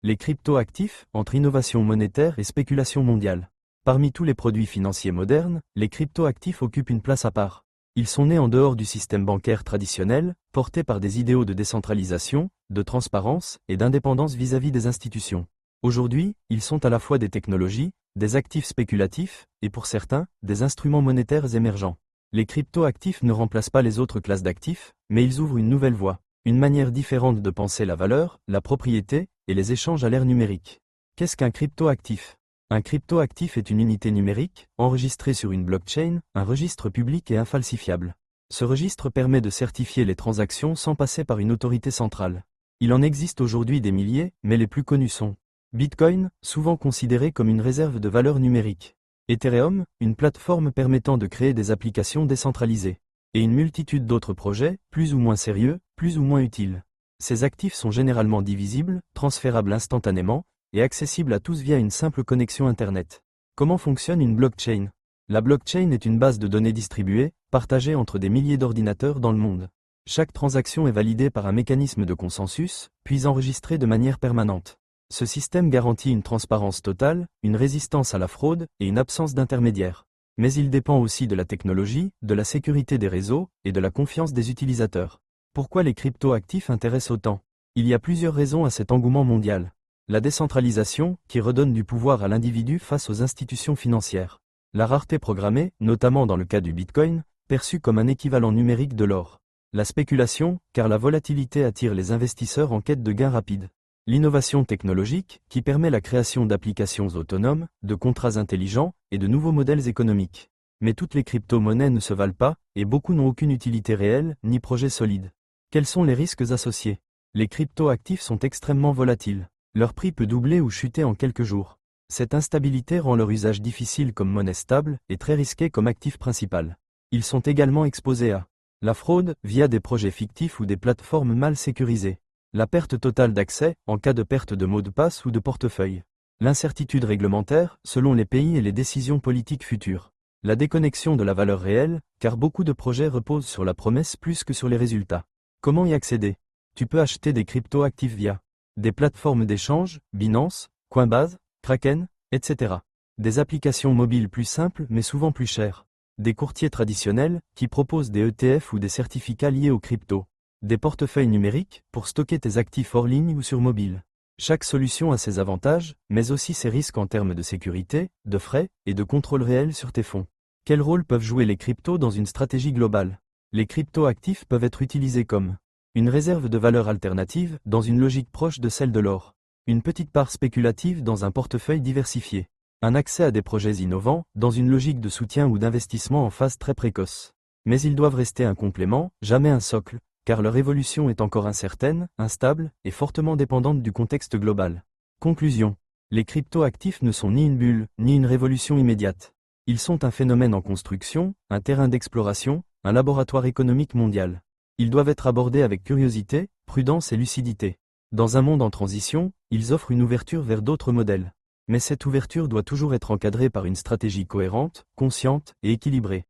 Les crypto-actifs, entre innovation monétaire et spéculation mondiale. Parmi tous les produits financiers modernes, les crypto-actifs occupent une place à part. Ils sont nés en dehors du système bancaire traditionnel, portés par des idéaux de décentralisation, de transparence et d'indépendance vis-à-vis des institutions. Aujourd'hui, ils sont à la fois des technologies, des actifs spéculatifs, et pour certains, des instruments monétaires émergents. Les crypto-actifs ne remplacent pas les autres classes d'actifs, mais ils ouvrent une nouvelle voie, une manière différente de penser la valeur, la propriété, et les échanges à l'ère numérique. Qu'est-ce qu'un crypto-actif? Un crypto-actif est une unité numérique, enregistrée sur une blockchain, un registre public et infalsifiable. Ce registre permet de certifier les transactions sans passer par une autorité centrale. Il en existe aujourd'hui des milliers, mais les plus connus sont Bitcoin, souvent considéré comme une réserve de valeur numérique. Ethereum, une plateforme permettant de créer des applications décentralisées. Et une multitude d'autres projets, plus ou moins sérieux, plus ou moins utiles. Ces actifs sont généralement divisibles, transférables instantanément, et accessible à tous via une simple connexion Internet. Comment fonctionne une blockchain? La blockchain est une base de données distribuée, partagée entre des milliers d'ordinateurs dans le monde. Chaque transaction est validée par un mécanisme de consensus, puis enregistrée de manière permanente. Ce système garantit une transparence totale, une résistance à la fraude et une absence d'intermédiaires. Mais il dépend aussi de la technologie, de la sécurité des réseaux et de la confiance des utilisateurs. Pourquoi les crypto-actifs intéressent autant? Il y a plusieurs raisons à cet engouement mondial. La décentralisation, qui redonne du pouvoir à l'individu face aux institutions financières. La rareté programmée, notamment dans le cas du Bitcoin, perçue comme un équivalent numérique de l'or. La spéculation, car la volatilité attire les investisseurs en quête de gains rapides. L'innovation technologique, qui permet la création d'applications autonomes, de contrats intelligents et de nouveaux modèles économiques. Mais toutes les crypto-monnaies ne se valent pas, et beaucoup n'ont aucune utilité réelle, ni projet solide. Quels sont les risques associés? Les crypto-actifs sont extrêmement volatiles. Leur prix peut doubler ou chuter en quelques jours. Cette instabilité rend leur usage difficile comme monnaie stable et très risqué comme actif principal. Ils sont également exposés à la fraude, via des projets fictifs ou des plateformes mal sécurisées. La perte totale d'accès, en cas de perte de mot de passe ou de portefeuille. L'incertitude réglementaire, selon les pays et les décisions politiques futures. La déconnexion de la valeur réelle, car beaucoup de projets reposent sur la promesse plus que sur les résultats. Comment y accéder? Tu peux acheter des crypto-actifs via des plateformes d'échange, Binance, Coinbase, Kraken, etc. Des applications mobiles plus simples mais souvent plus chères. Des courtiers traditionnels, qui proposent des ETF ou des certificats liés aux cryptos. Des portefeuilles numériques, pour stocker tes actifs hors ligne ou sur mobile. Chaque solution a ses avantages, mais aussi ses risques en termes de sécurité, de frais, et de contrôle réel sur tes fonds. Quel rôle peuvent jouer les cryptos dans une stratégie globale? Les crypto-actifs peuvent être utilisés comme une réserve de valeur alternative, dans une logique proche de celle de l'or. Une petite part spéculative dans un portefeuille diversifié. Un accès à des projets innovants, dans une logique de soutien ou d'investissement en phase très précoce. Mais ils doivent rester un complément, jamais un socle, car leur évolution est encore incertaine, instable, et fortement dépendante du contexte global. Conclusion. Les crypto-actifs ne sont ni une bulle, ni une révolution immédiate. Ils sont un phénomène en construction, un terrain d'exploration, un laboratoire économique mondial. Ils doivent être abordés avec curiosité, prudence et lucidité. Dans un monde en transition, ils offrent une ouverture vers d'autres modèles. Mais cette ouverture doit toujours être encadrée par une stratégie cohérente, consciente et équilibrée.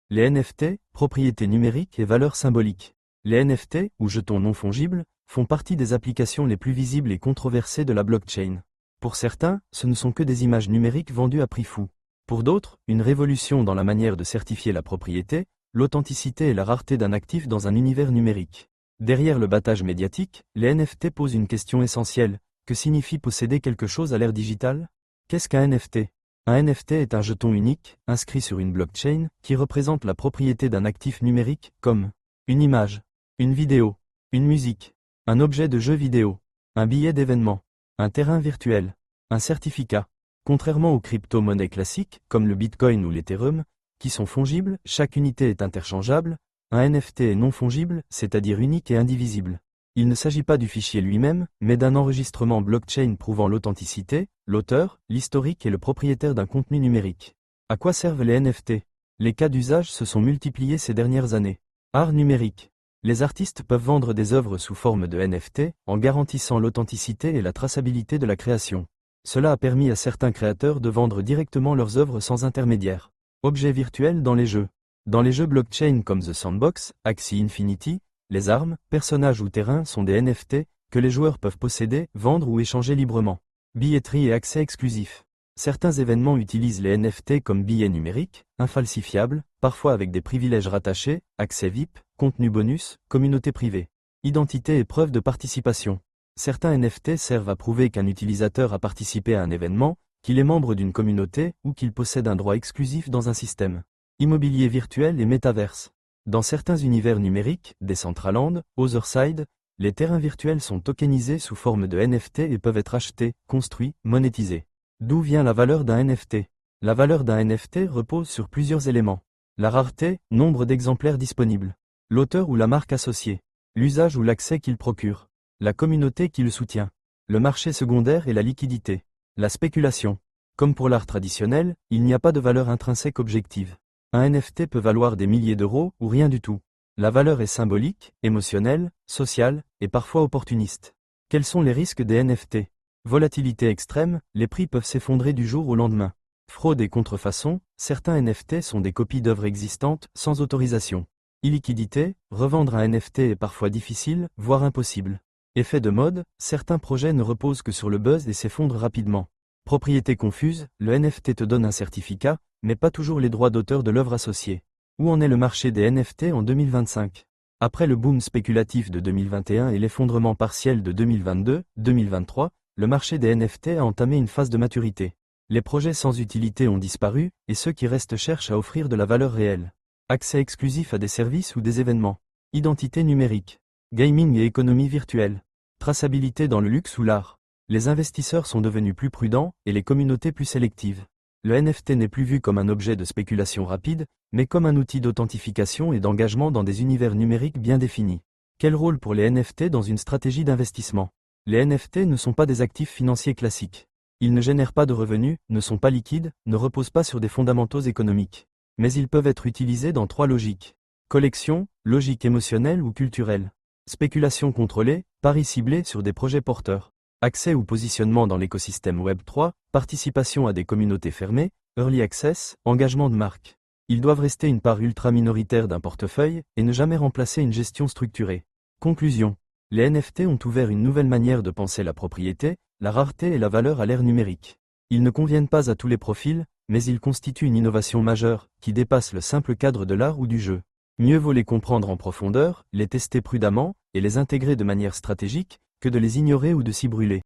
Les NFT, propriétés numériques et valeurs symboliques. Les NFT, ou jetons non fongibles, font partie des applications les plus visibles et controversées de la blockchain. Pour certains, ce ne sont que des images numériques vendues à prix fou. Pour d'autres, une révolution dans la manière de certifier la propriété, l'authenticité et la rareté d'un actif dans un univers numérique. Derrière le battage médiatique, les NFT posent une question essentielle. Que signifie posséder quelque chose à l'ère digitale? Qu'est-ce qu'un NFT? Un NFT est un jeton unique, inscrit sur une blockchain, qui représente la propriété d'un actif numérique, comme une image, une vidéo, une musique, un objet de jeu vidéo, un billet d'événement, un terrain virtuel, un certificat. Contrairement aux crypto-monnaies classiques, comme le Bitcoin ou l'Ethereum, qui sont fongibles, chaque unité est interchangeable, un NFT est non fongible, c'est-à-dire unique et indivisible. Il ne s'agit pas du fichier lui-même, mais d'un enregistrement blockchain prouvant l'authenticité, l'auteur, l'historique et le propriétaire d'un contenu numérique. À quoi servent les NFT? Les cas d'usage se sont multipliés ces dernières années. Art numérique. Les artistes peuvent vendre des œuvres sous forme de NFT, en garantissant l'authenticité et la traçabilité de la création. Cela a permis à certains créateurs de vendre directement leurs œuvres sans intermédiaire. Objets virtuels dans les jeux. Dans les jeux blockchain comme The Sandbox, Axie Infinity, les armes, personnages ou terrains sont des NFT, que les joueurs peuvent posséder, vendre ou échanger librement. Billetterie et accès exclusif. Certains événements utilisent les NFT comme billets numériques, infalsifiables, parfois avec des privilèges rattachés, accès VIP, contenu bonus, communauté privée. Identité et preuve de participation. Certains NFT servent à prouver qu'un utilisateur a participé à un événement, qu'il est membre d'une communauté ou qu'il possède un droit exclusif dans un système. Immobilier virtuel et métaverse. Dans certains univers numériques, Decentraland, Otherside, les terrains virtuels sont tokenisés sous forme de NFT et peuvent être achetés, construits, monétisés. D'où vient la valeur d'un NFT? La valeur d'un NFT repose sur plusieurs éléments. La rareté, nombre d'exemplaires disponibles. L'auteur ou la marque associée. L'usage ou l'accès qu'il procure. La communauté qui le soutient. Le marché secondaire et la liquidité. La spéculation. Comme pour l'art traditionnel, il n'y a pas de valeur intrinsèque objective. Un NFT peut valoir des milliers d'euros ou rien du tout. La valeur est symbolique, émotionnelle, sociale, et parfois opportuniste. Quels sont les risques des NFT? Volatilité extrême, les prix peuvent s'effondrer du jour au lendemain. Fraude et contrefaçon, certains NFT sont des copies d'œuvres existantes, sans autorisation. Illiquidité, revendre un NFT est parfois difficile, voire impossible. Effet de mode, certains projets ne reposent que sur le buzz et s'effondrent rapidement. Propriété confuse, le NFT te donne un certificat, mais pas toujours les droits d'auteur de l'œuvre associée. Où en est le marché des NFT en 2025? Après le boom spéculatif de 2021 et l'effondrement partiel de 2022-2023, le marché des NFT a entamé une phase de maturité. Les projets sans utilité ont disparu, et ceux qui restent cherchent à offrir de la valeur réelle. Accès exclusif à des services ou des événements. Identité numérique. Gaming et économie virtuelle. Traçabilité dans le luxe ou l'art. Les investisseurs sont devenus plus prudents, et les communautés plus sélectives. Le NFT n'est plus vu comme un objet de spéculation rapide, mais comme un outil d'authentification et d'engagement dans des univers numériques bien définis. Quel rôle pour les NFT dans une stratégie d'investissement? Les NFT ne sont pas des actifs financiers classiques. Ils ne génèrent pas de revenus, ne sont pas liquides, ne reposent pas sur des fondamentaux économiques. Mais ils peuvent être utilisés dans 3 logiques. Collection, logique émotionnelle ou culturelle. Spéculation contrôlée, paris ciblé sur des projets porteurs. Accès ou positionnement dans l'écosystème Web3, participation à des communautés fermées, early access, engagement de marque. Ils doivent rester une part ultra minoritaire d'un portefeuille et ne jamais remplacer une gestion structurée. Conclusion. Les NFT ont ouvert une nouvelle manière de penser la propriété, la rareté et la valeur à l'ère numérique. Ils ne conviennent pas à tous les profils, mais ils constituent une innovation majeure, qui dépasse le simple cadre de l'art ou du jeu. Mieux vaut les comprendre en profondeur, les tester prudemment, et les intégrer de manière stratégique, que de les ignorer ou de s'y brûler.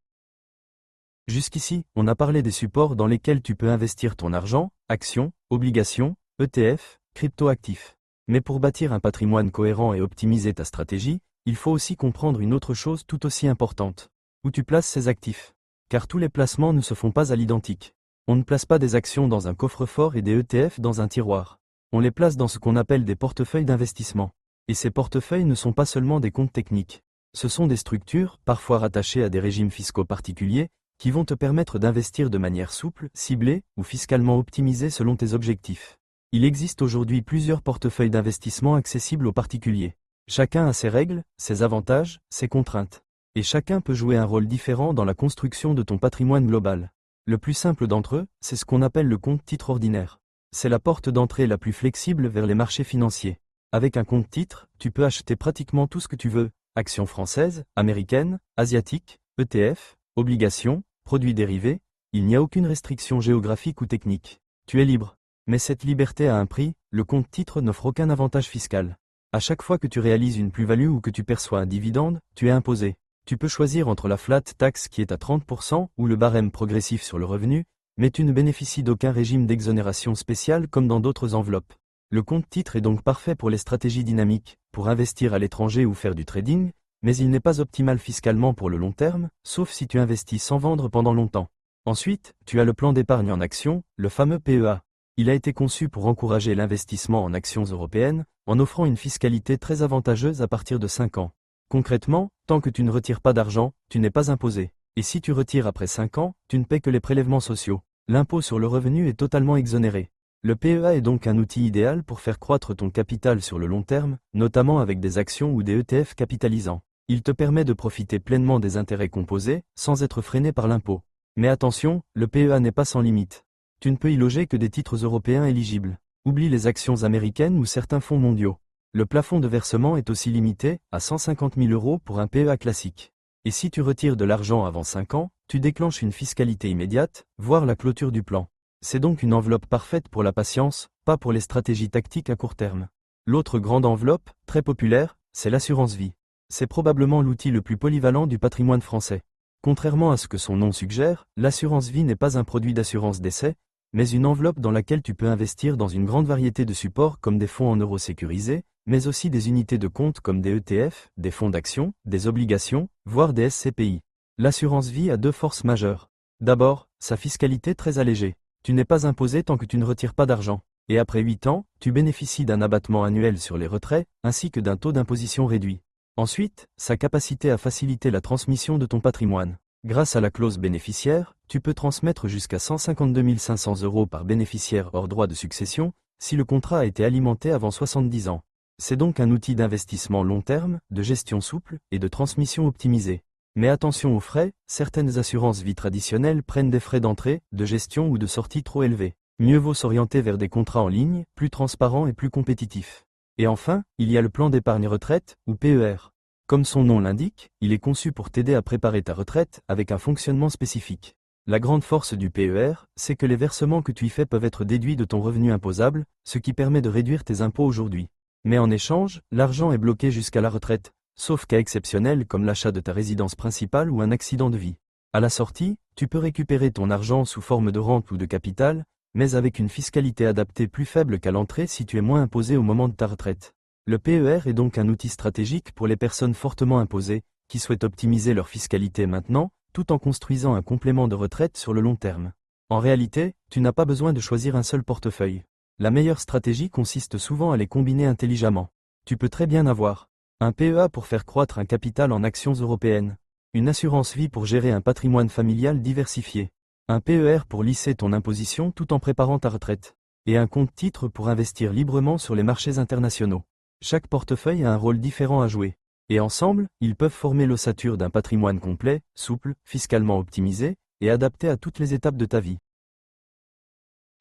Jusqu'ici, on a parlé des supports dans lesquels tu peux investir ton argent, actions, obligations, ETF, crypto-actifs. Mais pour bâtir un patrimoine cohérent et optimiser ta stratégie, il faut aussi comprendre une autre chose tout aussi importante. Où tu places ces actifs. Car tous les placements ne se font pas à l'identique. On ne place pas des actions dans un coffre-fort et des ETF dans un tiroir. On les place dans ce qu'on appelle des portefeuilles d'investissement. Et ces portefeuilles ne sont pas seulement des comptes techniques. Ce sont des structures, parfois rattachées à des régimes fiscaux particuliers, qui vont te permettre d'investir de manière souple, ciblée ou fiscalement optimisée selon tes objectifs. Il existe aujourd'hui plusieurs portefeuilles d'investissement accessibles aux particuliers. Chacun a ses règles, ses avantages, ses contraintes. Et chacun peut jouer un rôle différent dans la construction de ton patrimoine global. Le plus simple d'entre eux, c'est ce qu'on appelle le compte titre ordinaire. C'est la porte d'entrée la plus flexible vers les marchés financiers. Avec un compte titre, tu peux acheter pratiquement tout ce que tu veux, actions françaises, américaines, asiatiques, ETF, obligations, produits dérivés, il n'y a aucune restriction géographique ou technique. Tu es libre. Mais cette liberté a un prix, le compte titre n'offre aucun avantage fiscal. À chaque fois que tu réalises une plus-value ou que tu perçois un dividende, tu es imposé. Tu peux choisir entre la flat tax qui est à 30% ou le barème progressif sur le revenu, mais tu ne bénéficies d'aucun régime d'exonération spécial comme dans d'autres enveloppes. Le compte titre est donc parfait pour les stratégies dynamiques, pour investir à l'étranger ou faire du trading, mais il n'est pas optimal fiscalement pour le long terme, sauf si tu investis sans vendre pendant longtemps. Ensuite, tu as le plan d'épargne en actions, le fameux PEA. Il a été conçu pour encourager l'investissement en actions européennes, en offrant une fiscalité très avantageuse à partir de 5 ans. Concrètement, tant que tu ne retires pas d'argent, tu n'es pas imposé. Et si tu retires après 5 ans, tu ne paies que les prélèvements sociaux. L'impôt sur le revenu est totalement exonéré. Le PEA est donc un outil idéal pour faire croître ton capital sur le long terme, notamment avec des actions ou des ETF capitalisants. Il te permet de profiter pleinement des intérêts composés, sans être freiné par l'impôt. Mais attention, le PEA n'est pas sans limite. Tu ne peux y loger que des titres européens éligibles. Oublie les actions américaines ou certains fonds mondiaux. Le plafond de versement est aussi limité, à 150 000 € pour un PEA classique. Et si tu retires de l'argent avant 5 ans, tu déclenches une fiscalité immédiate, voire la clôture du plan. C'est donc une enveloppe parfaite pour la patience, pas pour les stratégies tactiques à court terme. L'autre grande enveloppe, très populaire, c'est l'assurance vie. C'est probablement l'outil le plus polyvalent du patrimoine français. Contrairement à ce que son nom suggère, l'assurance vie n'est pas un produit d'assurance décès, mais une enveloppe dans laquelle tu peux investir dans une grande variété de supports comme des fonds en euros sécurisés, mais aussi des unités de compte comme des ETF, des fonds d'action, des obligations, voire des SCPI. L'assurance vie a 2 forces majeures. D'abord, sa fiscalité très allégée. Tu n'es pas imposé tant que tu ne retires pas d'argent. Et après 8 ans, tu bénéficies d'un abattement annuel sur les retraits, ainsi que d'un taux d'imposition réduit. Ensuite, sa capacité à faciliter la transmission de ton patrimoine. Grâce à la clause bénéficiaire, tu peux transmettre jusqu'à 152 500 € par bénéficiaire hors droit de succession, si le contrat a été alimenté avant 70 ans. C'est donc un outil d'investissement long terme, de gestion souple et de transmission optimisée. Mais attention aux frais, certaines assurances vie traditionnelles prennent des frais d'entrée, de gestion ou de sortie trop élevés. Mieux vaut s'orienter vers des contrats en ligne, plus transparents et plus compétitifs. Et enfin, il y a le plan d'épargne retraite, ou PER. Comme son nom l'indique, il est conçu pour t'aider à préparer ta retraite avec un fonctionnement spécifique. La grande force du PER, c'est que les versements que tu y fais peuvent être déduits de ton revenu imposable, ce qui permet de réduire tes impôts aujourd'hui. Mais en échange, l'argent est bloqué jusqu'à la retraite, sauf cas exceptionnels comme l'achat de ta résidence principale ou un accident de vie. À la sortie, tu peux récupérer ton argent sous forme de rente ou de capital, mais avec une fiscalité adaptée plus faible qu'à l'entrée si tu es moins imposé au moment de ta retraite. Le PER est donc un outil stratégique pour les personnes fortement imposées, qui souhaitent optimiser leur fiscalité maintenant, tout en construisant un complément de retraite sur le long terme. En réalité, tu n'as pas besoin de choisir un seul portefeuille. La meilleure stratégie consiste souvent à les combiner intelligemment. Tu peux très bien avoir un PEA pour faire croître un capital en actions européennes, une assurance vie pour gérer un patrimoine familial diversifié, un PER pour lisser ton imposition tout en préparant ta retraite, et un compte titre pour investir librement sur les marchés internationaux. Chaque portefeuille a un rôle différent à jouer, et ensemble, ils peuvent former l'ossature d'un patrimoine complet, souple, fiscalement optimisé, et adapté à toutes les étapes de ta vie.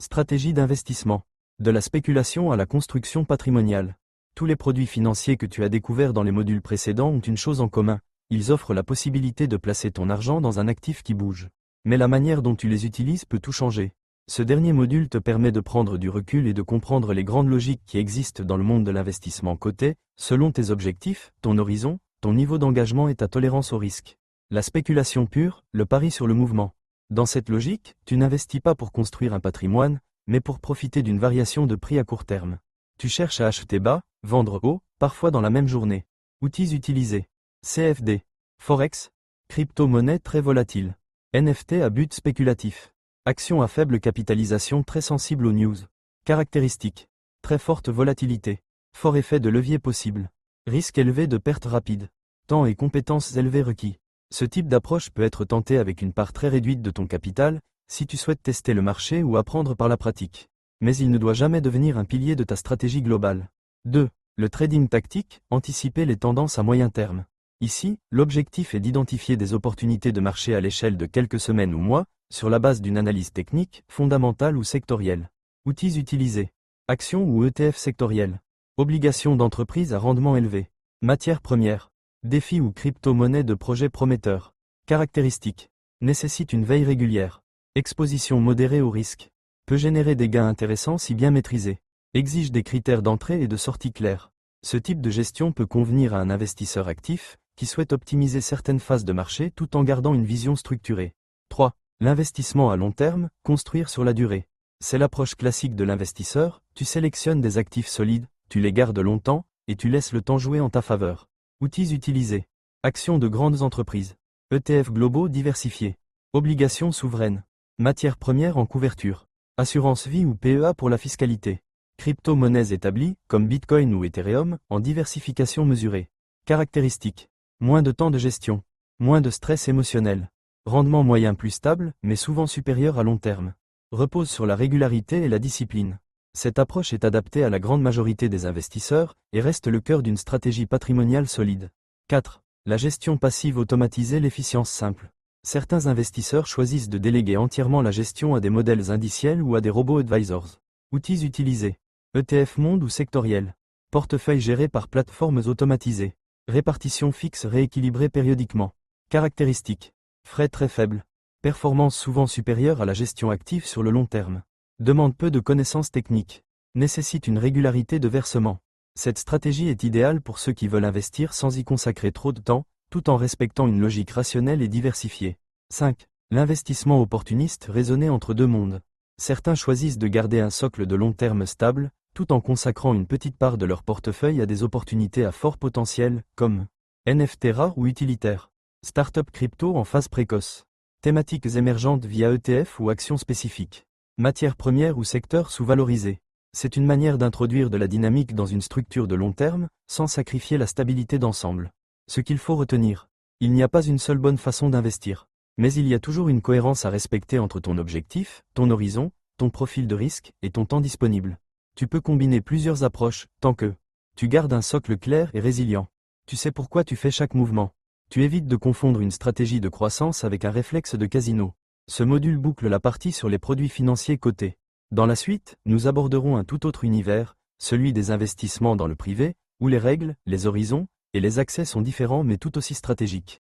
Stratégie d'investissement. De la spéculation à la construction patrimoniale. Tous les produits financiers que tu as découverts dans les modules précédents ont une chose en commun, ils offrent la possibilité de placer ton argent dans un actif qui bouge. Mais la manière dont tu les utilises peut tout changer. Ce dernier module te permet de prendre du recul et de comprendre les grandes logiques qui existent dans le monde de l'investissement coté, selon tes objectifs, ton horizon, ton niveau d'engagement et ta tolérance au risque. La spéculation pure, le pari sur le mouvement. Dans cette logique, tu n'investis pas pour construire un patrimoine, mais pour profiter d'une variation de prix à court terme. Tu cherches à acheter bas, vendre haut, parfois dans la même journée. Outils utilisés. CFD. Forex. Crypto-monnaie très volatile. NFT à but spéculatif. Action à faible capitalisation très sensible aux news. Caractéristiques. Très forte volatilité. Fort effet de levier possible. Risque élevé de perte rapide. Temps et compétences élevés requis. Ce type d'approche peut être tenté avec une part très réduite de ton capital, si tu souhaites tester le marché ou apprendre par la pratique. Mais il ne doit jamais devenir un pilier de ta stratégie globale. 2. Le trading tactique, anticiper les tendances à moyen terme. Ici, l'objectif est d'identifier des opportunités de marché à l'échelle de quelques semaines ou mois, sur la base d'une analyse technique, fondamentale ou sectorielle. Outils utilisés. Actions ou ETF sectoriels. Obligations d'entreprise à rendement élevé. Matières premières. Défis ou crypto-monnaie de projets prometteurs. Caractéristiques. Nécessite une veille régulière. Exposition modérée au risque. Peut générer des gains intéressants si bien maîtrisés. Exige des critères d'entrée et de sortie clairs. Ce type de gestion peut convenir à un investisseur actif, qui souhaite optimiser certaines phases de marché tout en gardant une vision structurée. 3. L'investissement à long terme, construire sur la durée. C'est l'approche classique de l'investisseur, tu sélectionnes des actifs solides, tu les gardes longtemps, et tu laisses le temps jouer en ta faveur. Outils utilisés. Actions de grandes entreprises. ETF globaux diversifiés. Obligations souveraines. Matières premières en couverture. Assurance vie ou PEA pour la fiscalité. Crypto-monnaies établies, comme Bitcoin ou Ethereum, en diversification mesurée. Caractéristiques. Moins de temps de gestion. Moins de stress émotionnel. Rendement moyen plus stable, mais souvent supérieur à long terme. Repose sur la régularité et la discipline. Cette approche est adaptée à la grande majorité des investisseurs, et reste le cœur d'une stratégie patrimoniale solide. 4. La gestion passive automatisée, l'efficience simple. Certains investisseurs choisissent de déléguer entièrement la gestion à des modèles indiciels ou à des robots advisors. Outils utilisés. ETF monde ou sectoriel. Portefeuille géré par plateformes automatisées. Répartition fixe rééquilibrée périodiquement. Caractéristiques. Frais très faibles. Performance souvent supérieure à la gestion active sur le long terme. Demande peu de connaissances techniques. Nécessite une régularité de versement. Cette stratégie est idéale pour ceux qui veulent investir sans y consacrer trop de temps, tout en respectant une logique rationnelle et diversifiée. 5. L'investissement opportuniste raisonné entre deux mondes. Certains choisissent de garder un socle de long terme stable, tout en consacrant une petite part de leur portefeuille à des opportunités à fort potentiel, comme NFT rares ou utilitaires. Start-up crypto en phase précoce. Thématiques émergentes via ETF ou actions spécifiques. Matières premières ou secteurs sous-valorisés. C'est une manière d'introduire de la dynamique dans une structure de long terme, sans sacrifier la stabilité d'ensemble. Ce qu'il faut retenir. Il n'y a pas une seule bonne façon d'investir. Mais il y a toujours une cohérence à respecter entre ton objectif, ton horizon, ton profil de risque et ton temps disponible. Tu peux combiner plusieurs approches, tant que tu gardes un socle clair et résilient. Tu sais pourquoi tu fais chaque mouvement. Tu évites de confondre une stratégie de croissance avec un réflexe de casino. Ce module boucle la partie sur les produits financiers cotés. Dans la suite, nous aborderons un tout autre univers, celui des investissements dans le privé, où les règles, les horizons et les accès sont différents mais tout aussi stratégiques.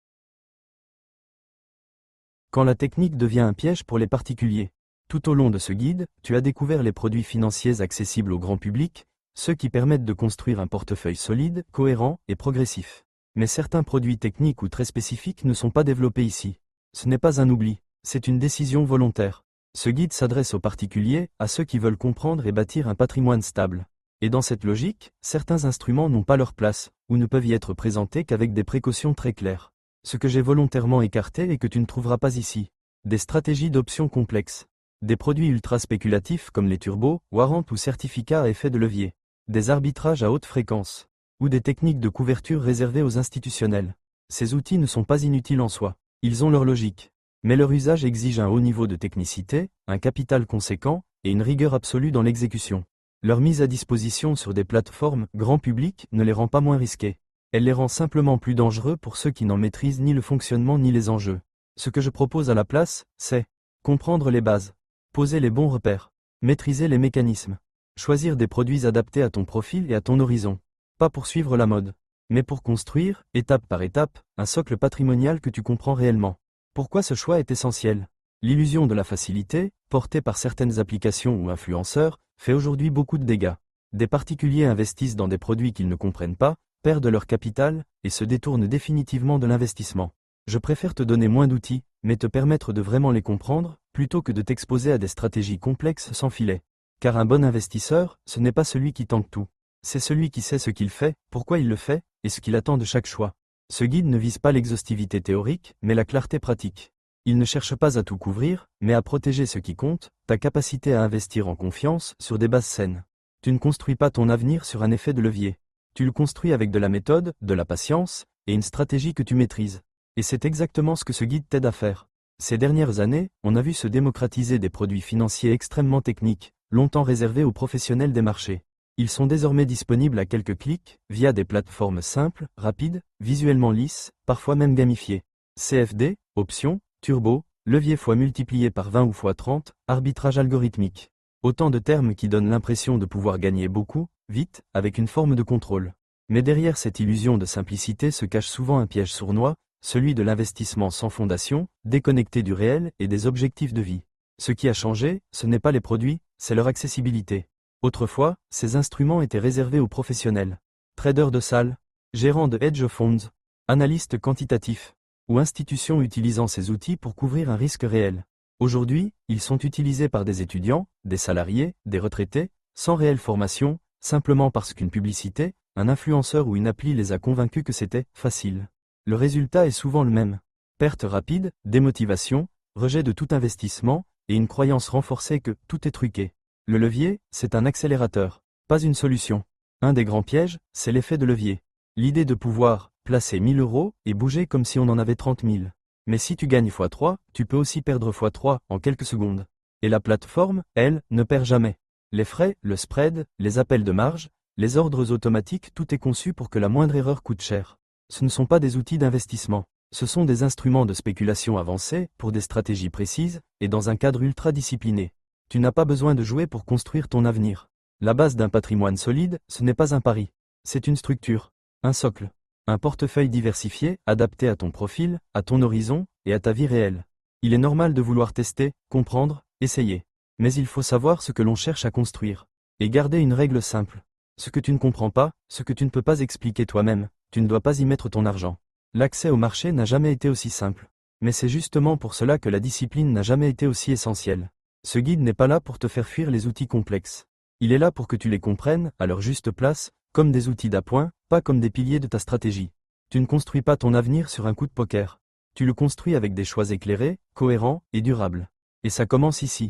Quand la technique devient un piège pour les particuliers. Tout au long de ce guide, tu as découvert les produits financiers accessibles au grand public, ceux qui permettent de construire un portefeuille solide, cohérent et progressif. Mais certains produits techniques ou très spécifiques ne sont pas développés ici. Ce n'est pas un oubli, c'est une décision volontaire. Ce guide s'adresse aux particuliers, à ceux qui veulent comprendre et bâtir un patrimoine stable. Et dans cette logique, certains instruments n'ont pas leur place, ou ne peuvent y être présentés qu'avec des précautions très claires. Ce que j'ai volontairement écarté et que tu ne trouveras pas ici. Des stratégies d'options complexes. Des produits ultra spéculatifs comme les turbos, warrants ou certificats à effet de levier. Des arbitrages à haute fréquence. Ou des techniques de couverture réservées aux institutionnels. Ces outils ne sont pas inutiles en soi. Ils ont leur logique. Mais leur usage exige un haut niveau de technicité, un capital conséquent, et une rigueur absolue dans l'exécution. Leur mise à disposition sur des plateformes grand public ne les rend pas moins risqués. Elle les rend simplement plus dangereux pour ceux qui n'en maîtrisent ni le fonctionnement ni les enjeux. Ce que je propose à la place, c'est comprendre les bases, poser les bons repères, maîtriser les mécanismes, choisir des produits adaptés à ton profil et à ton horizon. Pas pour suivre la mode, mais pour construire, étape par étape, un socle patrimonial que tu comprends réellement. Pourquoi ce choix est essentiel? L'illusion de la facilité, portée par certaines applications ou influenceurs, fait aujourd'hui beaucoup de dégâts. Des particuliers investissent dans des produits qu'ils ne comprennent pas, perdent leur capital, et se détournent définitivement de l'investissement. Je préfère te donner moins d'outils, mais te permettre de vraiment les comprendre, plutôt que de t'exposer à des stratégies complexes sans filet. Car un bon investisseur, ce n'est pas celui qui tente tout. C'est celui qui sait ce qu'il fait, pourquoi il le fait, et ce qu'il attend de chaque choix. Ce guide ne vise pas l'exhaustivité théorique, mais la clarté pratique. Il ne cherche pas à tout couvrir, mais à protéger ce qui compte, ta capacité à investir en confiance sur des bases saines. Tu ne construis pas ton avenir sur un effet de levier. Tu le construis avec de la méthode, de la patience, et une stratégie que tu maîtrises. Et c'est exactement ce que ce guide t'aide à faire. Ces dernières années, on a vu se démocratiser des produits financiers extrêmement techniques, longtemps réservés aux professionnels des marchés. Ils sont désormais disponibles à quelques clics, via des plateformes simples, rapides, visuellement lisses, parfois même gamifiées. CFD, options, turbo, levier fois multiplié par 20 ou fois 30, arbitrage algorithmique. Autant de termes qui donnent l'impression de pouvoir gagner beaucoup, vite, avec une forme de contrôle. Mais derrière cette illusion de simplicité se cache souvent un piège sournois, celui de l'investissement sans fondation, déconnecté du réel et des objectifs de vie. Ce qui a changé, ce n'est pas les produits, c'est leur accessibilité. Autrefois, ces instruments étaient réservés aux professionnels. Traders de salle, gérants de hedge funds, analystes quantitatifs, ou institutions utilisant ces outils pour couvrir un risque réel. Aujourd'hui, ils sont utilisés par des étudiants, des salariés, des retraités, sans réelle formation, simplement parce qu'une publicité, un influenceur ou une appli les a convaincus que c'était facile. Le résultat est souvent le même. Perte rapide, démotivation, rejet de tout investissement, et une croyance renforcée que tout est truqué. Le levier, c'est un accélérateur, pas une solution. Un des grands pièges, c'est l'effet de levier. L'idée de pouvoir placer 1000 € et bouger comme si on en avait 30 000. Mais si tu gagnes x3, tu peux aussi perdre x3 en quelques secondes. Et la plateforme, elle, ne perd jamais. Les frais, le spread, les appels de marge, les ordres automatiques, tout est conçu pour que la moindre erreur coûte cher. Ce ne sont pas des outils d'investissement. Ce sont des instruments de spéculation avancés, pour des stratégies précises, et dans un cadre ultra discipliné. Tu n'as pas besoin de jouer pour construire ton avenir. La base d'un patrimoine solide, ce n'est pas un pari. C'est une structure, un socle, un portefeuille diversifié, adapté à ton profil, à ton horizon, et à ta vie réelle. Il est normal de vouloir tester, comprendre, essayer. Mais il faut savoir ce que l'on cherche à construire. Et garder une règle simple. Ce que tu ne comprends pas, ce que tu ne peux pas expliquer toi-même, tu ne dois pas y mettre ton argent. L'accès au marché n'a jamais été aussi simple. Mais c'est justement pour cela que la discipline n'a jamais été aussi essentielle. Ce guide n'est pas là pour te faire fuir les outils complexes. Il est là pour que tu les comprennes, à leur juste place, comme des outils d'appoint, pas comme des piliers de ta stratégie. Tu ne construis pas ton avenir sur un coup de poker. Tu le construis avec des choix éclairés, cohérents et durables. Et ça commence ici.